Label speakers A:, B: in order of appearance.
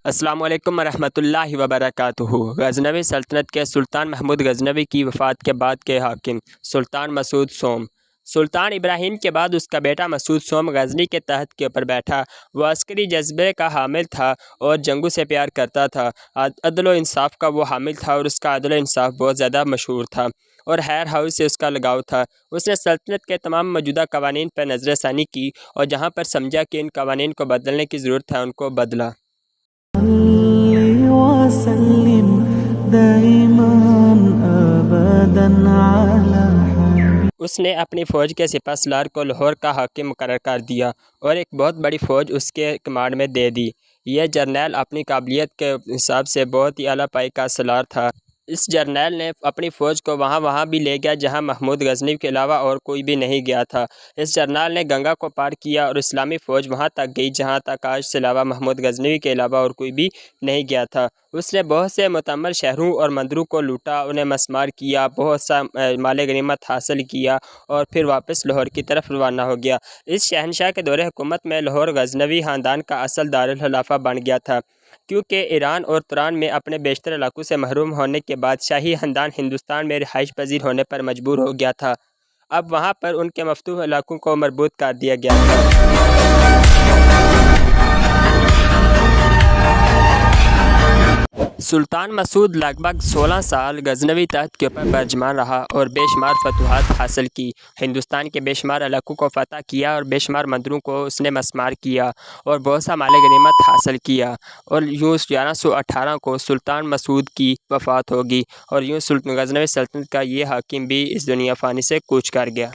A: السلام علیکم ورحمۃ اللہ وبرکاتہ۔ غزنوی سلطنت کے سلطان محمود غزنوی کی وفات کے بعد کے حاکم سلطان مسعود سوم۔ سلطان ابراہیم کے بعد اس کا بیٹا مسعود سوم غزنی کے تخت کے اوپر بیٹھا۔ وہ عسکری جذبے کا حامل تھا اور جنگوں سے پیار کرتا تھا۔ عدل و انصاف کا وہ حامل تھا اور اس کا عدل و انصاف بہت زیادہ مشہور تھا اور ہیر ہاؤس سے اس کا لگاؤ تھا۔ اس نے سلطنت کے تمام موجودہ قوانین پر نظر ثانی کی اور جہاں پر سمجھا کہ ان قوانین کو بدلنے کی ضرورت ہے ان کو بدلا۔ اس نے اپنی فوج کے سپہ سالار کو لاہور کا حاکم مقرر کر دیا اور ایک بہت بڑی فوج اس کے کمانڈ میں دے دی۔ یہ جرنیل اپنی قابلیت کے حساب سے بہت ہی اعلیٰ پائی کا سالار تھا۔ اس جرنیل نے اپنی فوج کو وہاں بھی لے گیا جہاں محمود غزنوی کے علاوہ اور کوئی بھی نہیں گیا تھا۔ اس جرنیل نے گنگا کو پار کیا اور اسلامی فوج وہاں تک گئی جہاں تک آج سے علاوہ محمود غزنوی کے علاوہ اور کوئی بھی نہیں گیا تھا۔ اس نے بہت سے معتبر شہروں اور مندروں کو لوٹا، انہیں مسمار کیا، بہت سا مال غنیمت حاصل کیا اور پھر واپس لاہور کی طرف روانہ ہو گیا۔ اس شہنشاہ کے دور حکومت میں لاہور غزنوی خاندان کا اصل دارالخلافہ بن گیا تھا، کیونکہ ایران اور تران میں اپنے بیشتر علاقوں سے محروم ہونے کے بعد شاہی خاندان ہندوستان میں رہائش پذیر ہونے پر مجبور ہو گیا تھا۔ اب وہاں پر ان کے مفتوح علاقوں کو مربوط کر دیا گیا تھا۔ سلطان مسعود لگ بھگ 16 سال غزنوی تخت کے اوپر برجمان رہا اور بے شمار فتوحات حاصل کی۔ ہندوستان کے بے شمار علاقوں کو فتح کیا اور بے شمار مندروں کو اس نے مسمار کیا اور بہت سا مال غنیمت حاصل کیا، اور یوں 1118 کو سلطان مسعود کی وفات ہوگی اور یوں غزنوی سلطنت کا یہ حاکم بھی اس دنیا فانی سے کوچ کر گیا۔